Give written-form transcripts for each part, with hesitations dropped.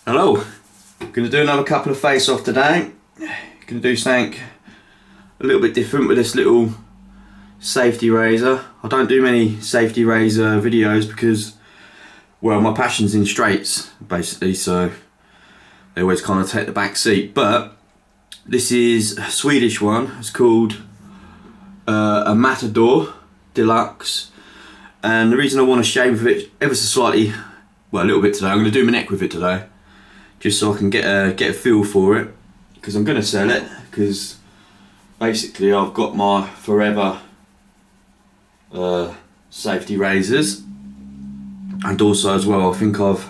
Hello, going to do another couple of face off today. Going to do something a little bit different with this little safety razor. I don't do many safety razor videos because, well, my passion's in straights basically, so they always kind of take the back seat. But this is a Swedish one. It's called a Matador Deluxe, and the reason I want to shave with it ever so slightly, well, a little bit today, I'm going to do my neck with it today, just so I can get a feel for it, because I'm going to sell it, because basically I've got my forever safety razors, and also as well I think I've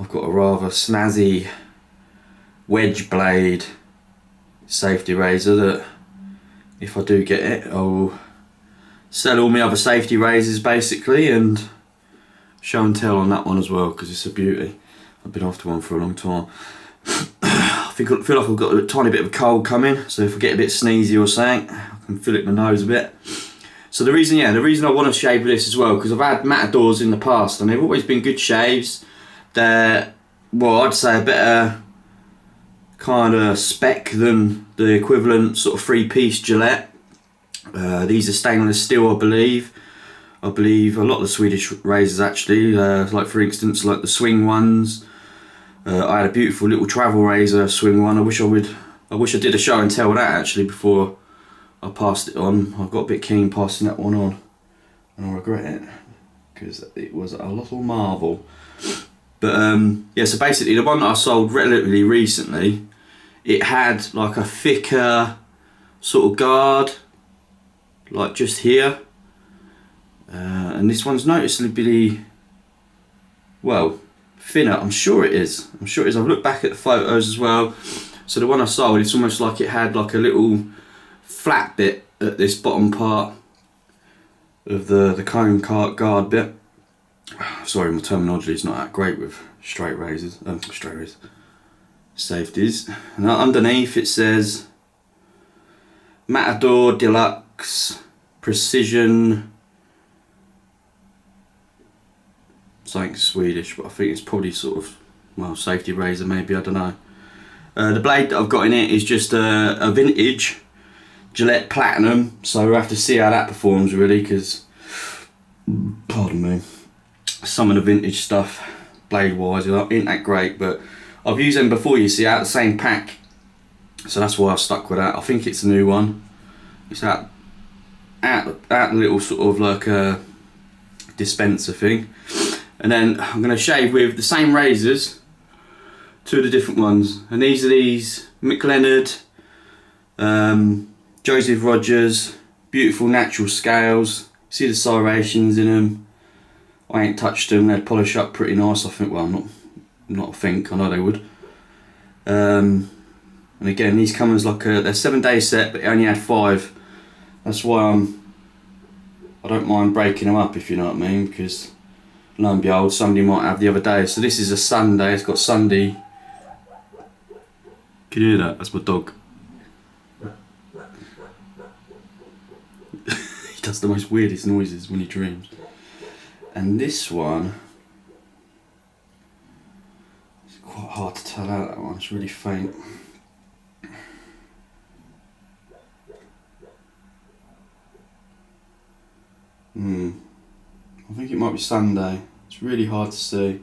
got a rather snazzy wedge blade safety razor that, if I do get it, I'll sell all my other safety razors basically and show and tell on that one as well, because it's a beauty. I've been after one for a long time. I feel like I've got a tiny bit of a cold coming, so if I get a bit sneezy or something, I can feel it in my nose a bit. So the reason I want to shave with this as well, because I've had Matadors in the past and they've always been good shaves. They're, well, I'd say a better kind of spec than the equivalent sort of three-piece Gillette. These are stainless steel, I believe. A lot of the Swedish razors actually, like for instance, like the Swing ones. I had a beautiful little travel razor, Swing one. I wish I did a show and tell that actually before I passed it on. I got a bit keen passing that one on, and I regret it because it was a little marvel. But yeah, so basically the one that I sold relatively recently, it had like a thicker sort of guard, like just here. And this one's noticeably, well, thinner. I'm sure it is. I've looked back at the photos as well. So the one I sold, it's almost like it had like a little flat bit at this bottom part of the comb guard bit. Sorry, my terminology is not that great with straight razors, safeties. And underneath it says Matador Deluxe Precision, something Swedish, but I think it's probably sort of, well, safety razor maybe, I don't know. The blade that I've got in it is just a vintage Gillette Platinum, so we'll have to see how that performs really, because, pardon me, some of the vintage stuff, blade wise, ain't that great, but I've used them before, you see, out of the same pack, so that's why I stuck with that. I think it's a new one. It's that little sort of like a dispenser thing. And then I'm going to shave with the same razors, two of the different ones. And these are these Mick Leonard, Joseph Rogers, beautiful natural scales. See the serrations in them. I ain't touched them, they'd polish up pretty nice, I think. Well, I know they would. And again, these come as like they're 7-day set, but it only had 5. That's why I don't mind breaking them up, if you know what I mean, because lo and behold, somebody might have the other day. So this is a Sunday, it's got Sunday. Can you hear that? That's my dog. He does the most weirdest noises when he dreams. And this one, it's quite hard to tell out, that one, it's really faint. I think it might be Sunday. It's really hard to see.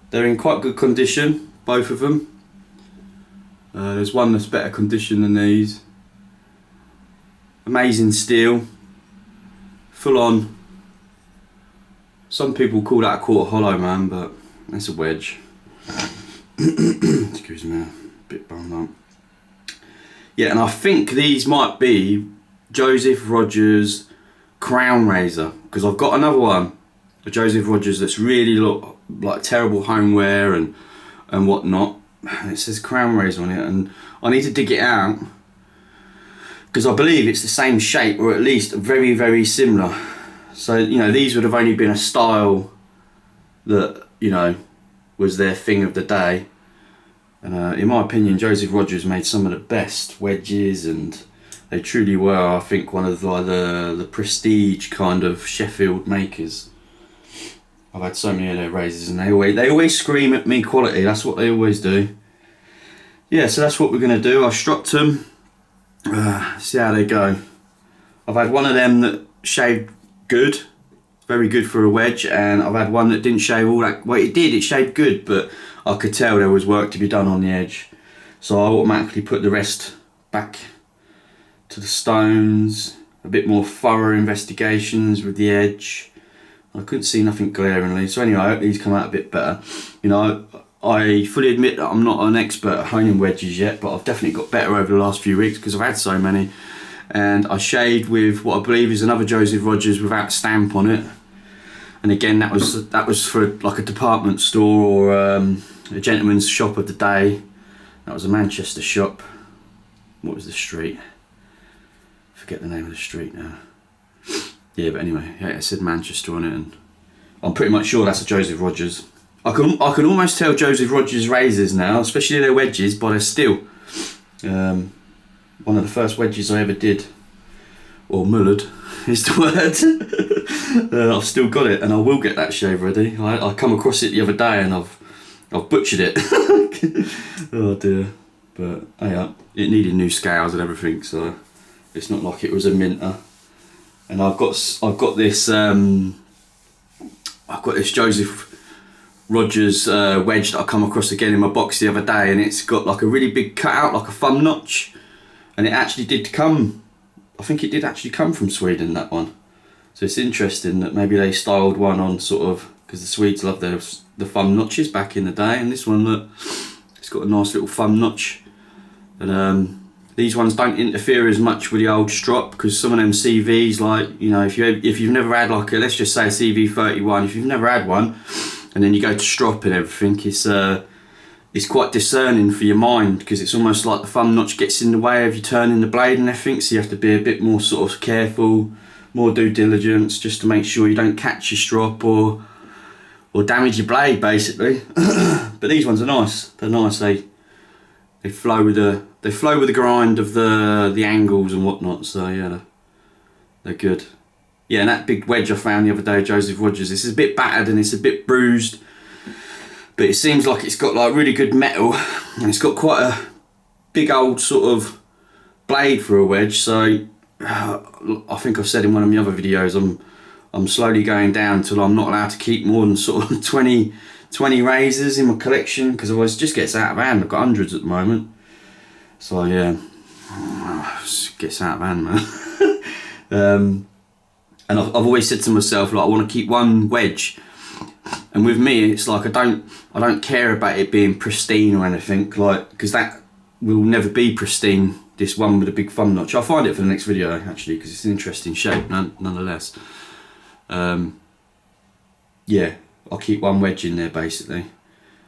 They're in quite good condition, both of them. There's one that's better condition than these. Amazing steel. Full on. Some people call that a quarter hollow, man, but that's a wedge. Excuse me, a bit bummed up. Yeah, and I think these might be Joseph Rogers Crown razor, because I've got another one, a Joseph Rogers, that's really look like terrible homeware and whatnot. It says Crown razor on it, and I need to dig it out because I believe it's the same shape, or at least very, very similar. So, you know, these would have only been a style that, you know, was their thing of the day. And in my opinion, Joseph Rogers made some of the best wedges, and they truly were, I think, one of the prestige kind of Sheffield makers. I've had so many of their razors and they always scream at me quality. That's what they always do. Yeah, so that's what we're going to do. I stropped them. See how they go. I've had one of them that shaved good. Very good for a wedge. And I've had one that didn't shave all that. Well, it did. It shaved good. But I could tell there was work to be done on the edge. So I automatically put the rest back to the stones. A bit more thorough investigations with the edge. I couldn't see nothing glaringly, so anyway, I hope these come out a bit better. You know, I fully admit that I'm not an expert at honing wedges yet, but I've definitely got better over the last few weeks because I've had so many. And I shaved with what I believe is another Joseph Rogers without a stamp on it. And again, that was for like a department store or a gentleman's shop of the day. That was a Manchester shop. What was the street? Forget the name of the street now. Yeah, but anyway, yeah, it said Manchester on it, and I'm pretty much sure that's a Joseph Rogers. I can almost tell Joseph Rogers razors now, especially their wedges, by their steel. One of the first wedges I ever did, or mullered, is the word. I've still got it, and I will get that shave ready. I come across it the other day, and I've butchered it. Oh dear, but yeah, it needed new scales and everything, so it's not like it was a minter. And I've got this Joseph Rogers wedge that I come across again in my box the other day, and it's got like a really big cutout, like a thumb notch, and it actually did come. I think it did actually come from Sweden, that one. So it's interesting that maybe they styled one on sort of, because the Swedes love the thumb notches back in the day, and this one, look, it's got a nice little thumb notch, and these ones don't interfere as much with the old strop, because some of them CVs, like, you know, if you've never had like a, let's just say a CV31, if you've never had one, and then you go to strop and everything, it's quite discerning for your mind, because it's almost like the thumb notch gets in the way of you turning the blade and everything, so you have to be a bit more sort of careful, more due diligence, just to make sure you don't catch your strop or damage your blade, basically. But these ones are nice. They're nice. They flow with the grind of the angles and whatnot, so yeah, they're good. Yeah, and that big wedge I found the other day, Joseph Rogers, this is a bit battered and it's a bit bruised, but it seems like it's got like really good metal, and it's got quite a big old sort of blade for a wedge, so I think I've said in one of my other videos, I'm slowly going down till I'm not allowed to keep more than sort of 20 razors in my collection, because otherwise it just gets out of hand. I've got hundreds at the moment, so yeah, it gets out of hand, man. And I've always said to myself, like, I want to keep one wedge, and with me it's like I don't care about it being pristine or anything, like, because that will never be pristine, this one with a big thumb notch. I'll find it for the next video actually, because it's an interesting shape nonetheless. Yeah, I'll keep one wedge in there basically,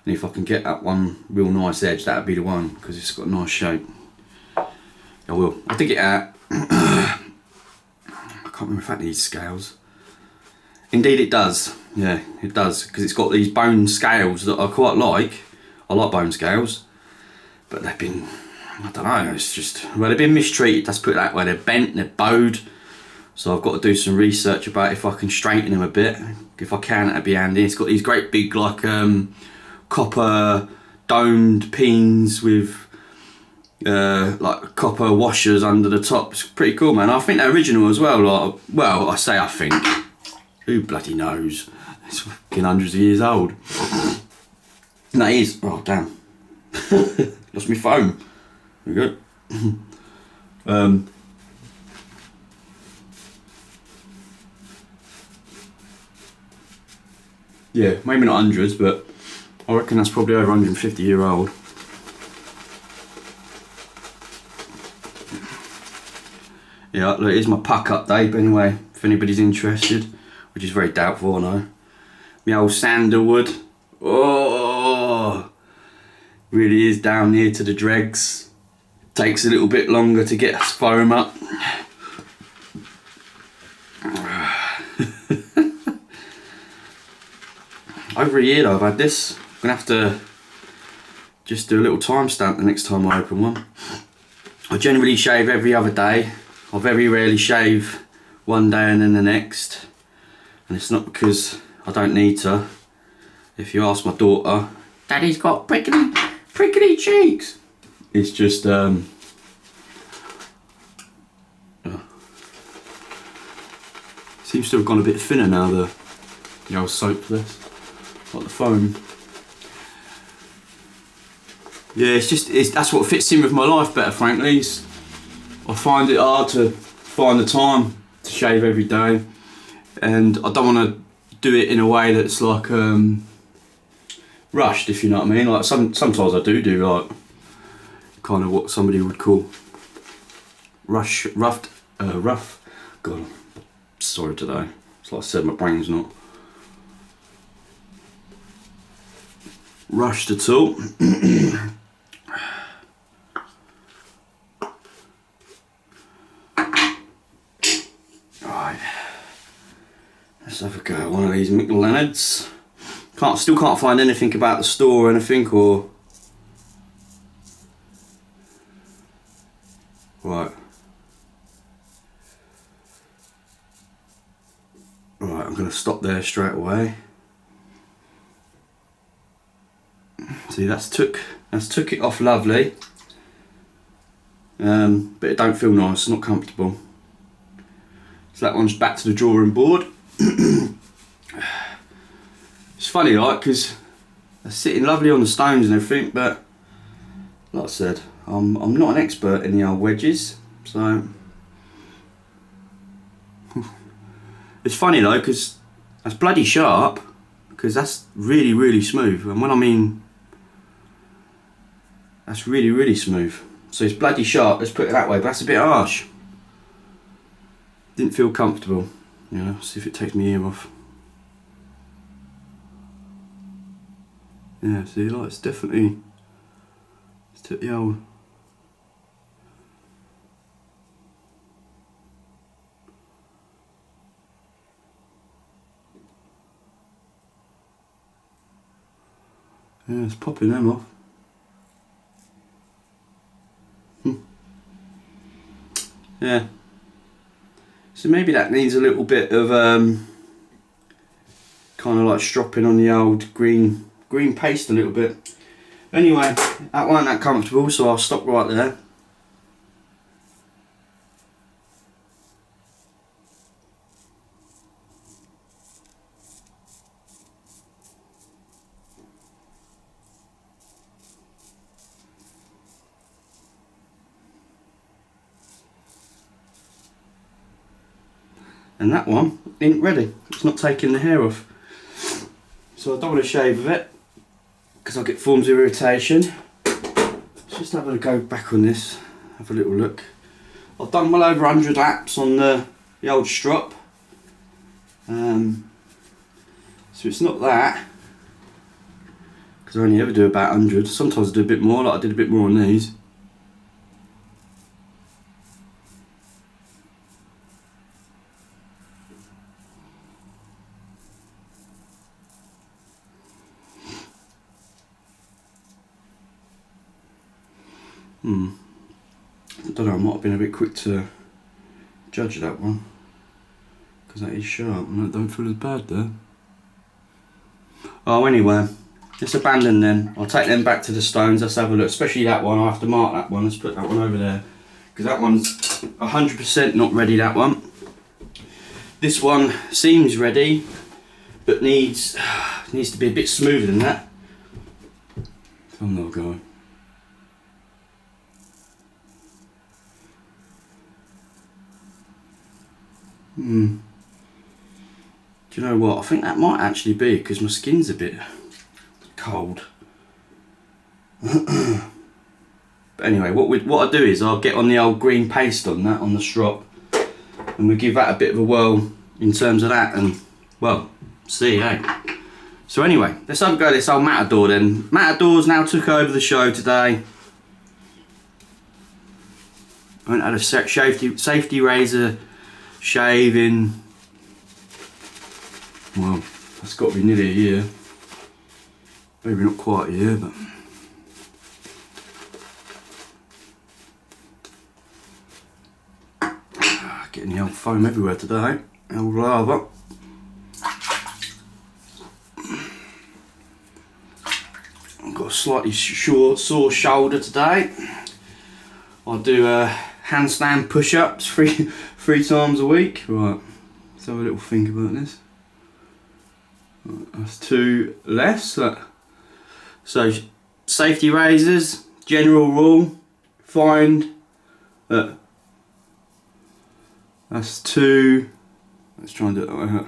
and if I can get that one real nice edge, that'd be the one, because it's got a nice shape. I will. I'll dig it out. I can't remember if that needs scales. Indeed it does. Yeah, it does, because it's got these bone scales that I quite like. I like bone scales, but they've been, I don't know, it's just, well, they've been mistreated, let's put it that way. They're bent, they're bowed, so I've got to do some research about if I can straighten them a bit. If I can, that'd be handy. It's got these great big like copper domed pins with like copper washers under the top. It's pretty cool, man. I think they're original as well. Like, well, I say I think. Who bloody knows? It's fucking hundreds of years old. And that is. Oh damn! Lost my phone. There we go. Yeah, maybe not hundreds, but I reckon that's probably over 150-year-old. Yeah, look, here's my puck update, but anyway, if anybody's interested, which is very doubtful, I know. My old sandalwood, oh, really is down near to the dregs. Takes a little bit longer to get foam up. Over a year though I've had this. I'm gonna have to just do a little timestamp the next time I open one. I generally shave every other day. I very rarely shave one day and then the next. And it's not because I don't need to. If you ask my daughter, Daddy's got prickly cheeks. It's just seems to have gone a bit thinner now, the old soap this, like the foam. Yeah, that's what fits in with my life better, frankly. I find it hard to find the time to shave every day, and I don't want to do it in a way that's like rushed, if you know what I mean. Like sometimes I do like kind of what somebody would call rough. God, I'm sorry today. It's like I said, my brain's not rushed at all. Right, let's have a go at one of these McLeonards. Still can't find anything about the store or anything, or right. Right, I'm going to stop there straight away. See, that's took it off lovely, but it don't feel nice. It's not comfortable. So that one's back to the drawing board. It's funny, like, because they're sitting lovely on the stones and everything, but like I said, I'm not an expert in the old wedges, so it's funny though, because that's bloody sharp, because that's really smooth, and when I mean that's really smooth, so it's bloody sharp, let's put it that way, but that's a bit harsh. Didn't feel comfortable. You know, see if it takes my ear off. Yeah, see, like, it's definitely, it's the old. Yeah, it's popping them off. Yeah. So maybe that needs a little bit of kind of like stropping on the old green paste a little bit. Anyway, that wasn't that comfortable, so I'll stop right there. And that one ain't ready. It's not taking the hair off. So I don't want to shave with it, because I'll get forms of irritation. Let's just have a go back on this, have a little look. I've done well over 100 laps on the old strop. So it's not that, because I only ever do about 100. Sometimes I do a bit more, like I did a bit more on these. I don't know, I might have been a bit quick to judge that one, because that is sharp and that don't feel as bad there. Oh, anyway, let's abandon them. I'll take them back to the stones. Let's have a look, especially that one. I'll have to mark that one. Let's put that one over there, because that one's 100% not ready, that one. This one seems ready, but needs to be a bit smoother than that. Thumbnail going. Do you know what? I think that might actually be because my skin's a bit cold. But anyway, what I do is I'll get on the old green paste on that, on the strop, and we give that a bit of a whirl in terms of that, and well, see, eh? So anyway, let's have a go at this old Matador then. Matador's now took over the show today. I haven't had a safety razor shaving, well, that's got to be nearly a year. Maybe not quite a year, but getting the old foam everywhere today, old lava. I've got a slightly sore shoulder today. I do handstand push-ups three times a week. Right, let's have a little think about this. Right, that's 2 less. So safety razors, general rule, find that that's 2. Let's try and do it that way.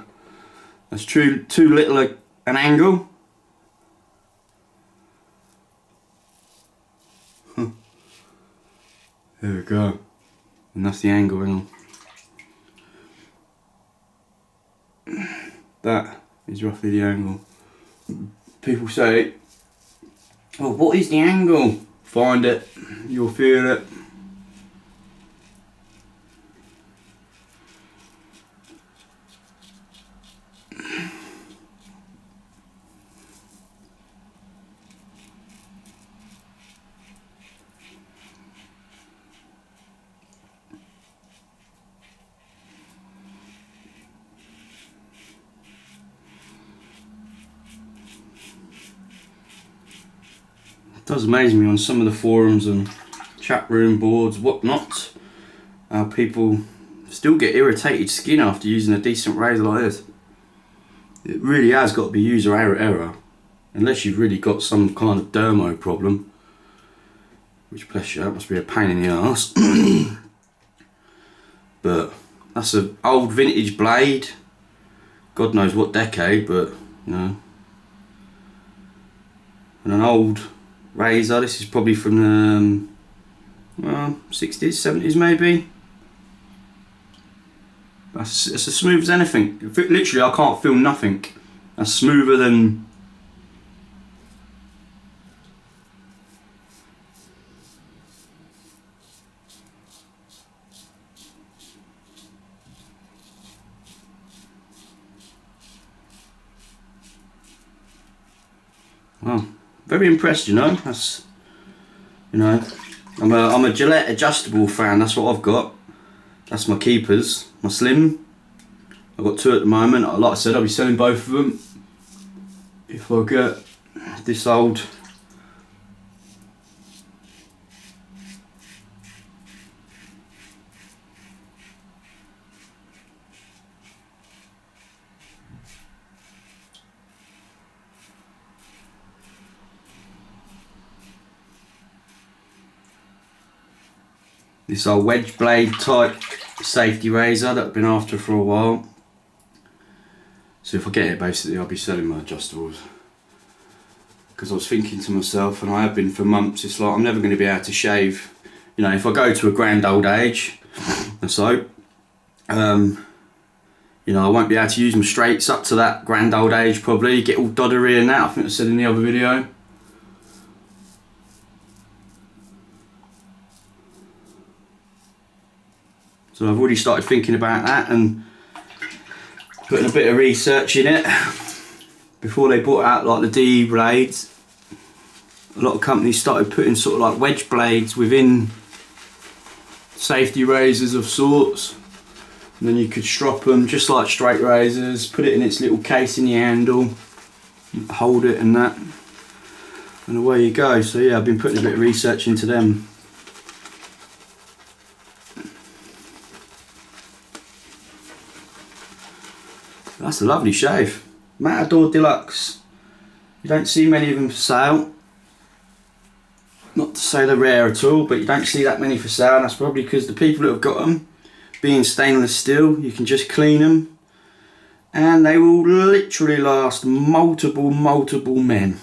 That's too little an angle. There we go. And that's the angle, hang on. That is roughly the angle. People say, well, what is the angle? Find it, you'll feel it. It does amaze me on some of the forums and chat room boards, whatnot, how people still get irritated skin after using a decent razor like this. It really has got to be user error, unless you've really got some kind of dermo problem, which, bless you, that must be a pain in the arse. But that's an old vintage blade, God knows what decade, but you know, and an old razor. This is probably from the 60s, 70s maybe. It's as smooth as anything. Literally, I can't feel nothing. That's smoother than... Well, very impressed, you know. That's, you know, I'm a Gillette adjustable fan. That's what I've got. That's my keepers, my Slim. I've got 2 at the moment. Like I said, I'll be selling both of them if I get this old. This old wedge blade type safety razor that I've been after for a while. So if I get it, basically I'll be selling my adjustables. Because I was thinking to myself, and I have been for months, it's like I'm never going to be able to shave. You know, if I go to a grand old age, and so, you know, I won't be able to use my straights up to that grand old age probably. Get all doddery and that, I think I said in the other video. So I've already started thinking about that and putting a bit of research in it. Before they brought out like the DE blades, a lot of companies started putting sort of like wedge blades within safety razors of sorts. And then you could strop them just like straight razors, put it in its little case in the handle, hold it and that, and away you go. So yeah, I've been putting a bit of research into them. That's a lovely shave. Matador Deluxe. You don't see many of them for sale. Not to say they're rare at all, but you don't see that many for sale. And that's probably because the people that have got them, being stainless steel, you can just clean them and they will literally last multiple men.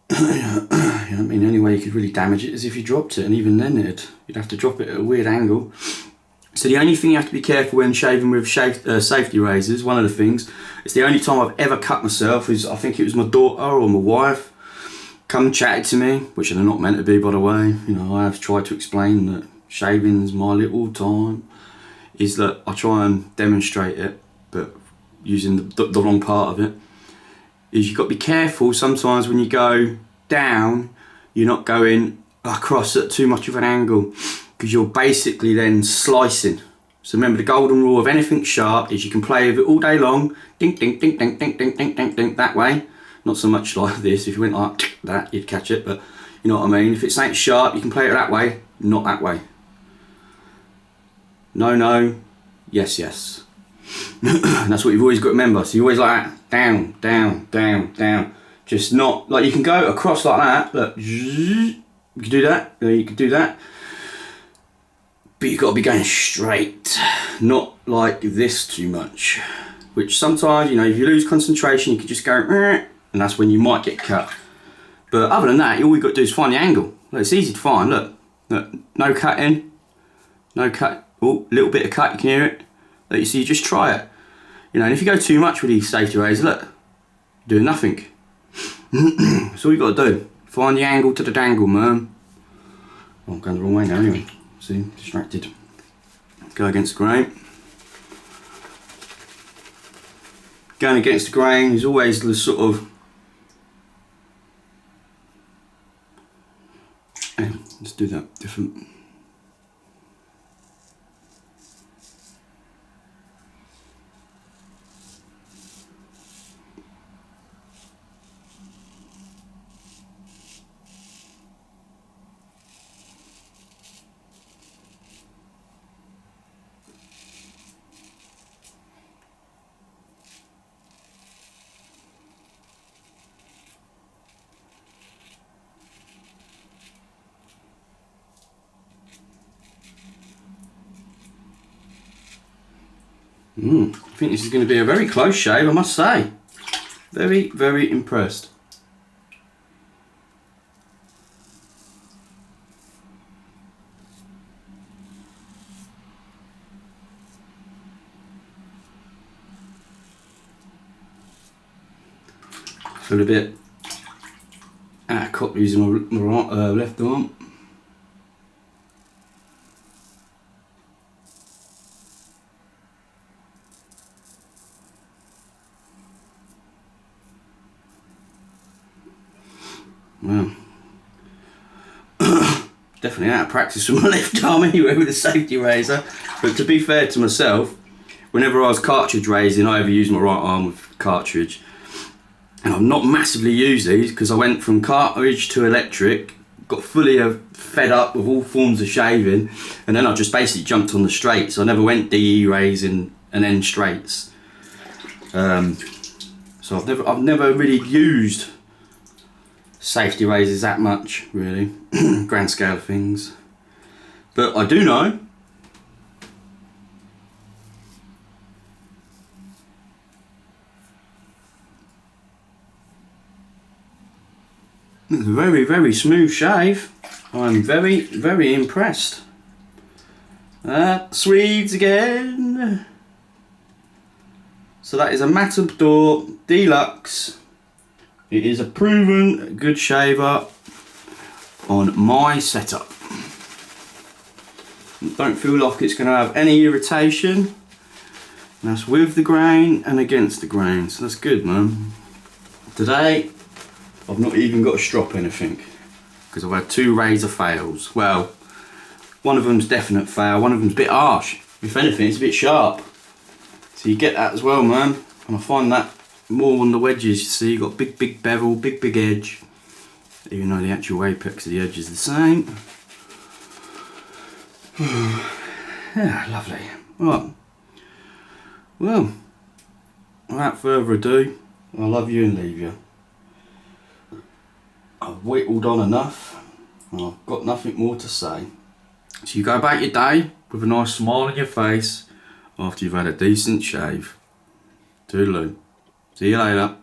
I mean, the only way you could really damage it is if you dropped it, and even then you'd have to drop it at a weird angle. So the only thing you have to be careful when shaving with safety razors, one of the things, it's the only time I've ever cut myself is, I think it was my daughter or my wife come chatted to me, which they're not meant to be, by the way. You know, I have tried to explain that shaving's my little time, is that I try and demonstrate it, but using the wrong part of it, is you've got to be careful sometimes when you go down, you're not going across at too much of an angle, because you're basically then slicing. So remember, the golden rule of anything sharp is you can play with it all day long, ding ding ding ding ding ding ding ding ding that way, Not so much like this. If you went like that, you'd catch it, but you know what I mean. If it's ain't sharp, you can play it that way, not that way. No, no, yes, yes. And that's what you've always got to remember. So you always like that, down, down, down, down. Just not, like you can go across like that, look, you can do that, you can do that. But you've got to be going straight, not like this too much. Which sometimes, you know, if you lose concentration, you can just go, and that's when you might get cut. But other than that, all you've got to do is find the angle. Look, it's easy to find, look, no cutting, no cut, oh, little bit of cut, you can hear it. Look, you see, you just try it. You know, and if you go too much with these safety razors, look, you're doing nothing. That's all you got to do. Find the angle to the dangle, man. Oh, I'm going the wrong way now anyway. See, distracted. Go against the grain. Going against the grain is always the sort of... Let's do that different. I think this is going to be a very close shave, I must say. Very, very impressed. Feel a bit out of cop using my left arm. Well, definitely out of practice with my left arm anyway with a safety razor. But to be fair to myself, whenever I was cartridge raising, I ever used my right arm with cartridge. And I've not massively used these because I went from cartridge to electric, got fully fed up with all forms of shaving, and then I just basically jumped on the straights. I never went DE raising and then straights. So I've never really used safety razors that much, really, grand scale of things. But I do know it's a very, very smooth shave. I'm very, very impressed. Swedes again. So that is a Matador Deluxe. It is a proven good shaver on my setup. Don't feel like it's going to have any irritation. And that's with the grain and against the grain, so that's good, man. Today I've not even got a strop anything because I've had 2 razor fails. Well, one of them's definite fail, one of them's a bit harsh. If anything, it's a bit sharp. So you get that as well, man. And I find that more on the wedges. You see, you've got big bevel, big edge. Even though the actual apex of the edge is the same. Yeah, lovely. Right. Well, without further ado, I love you and leave you. I've whittled on enough, and I've got nothing more to say. So you go about your day with a nice smile on your face after you've had a decent shave. Toodaloo. See you later.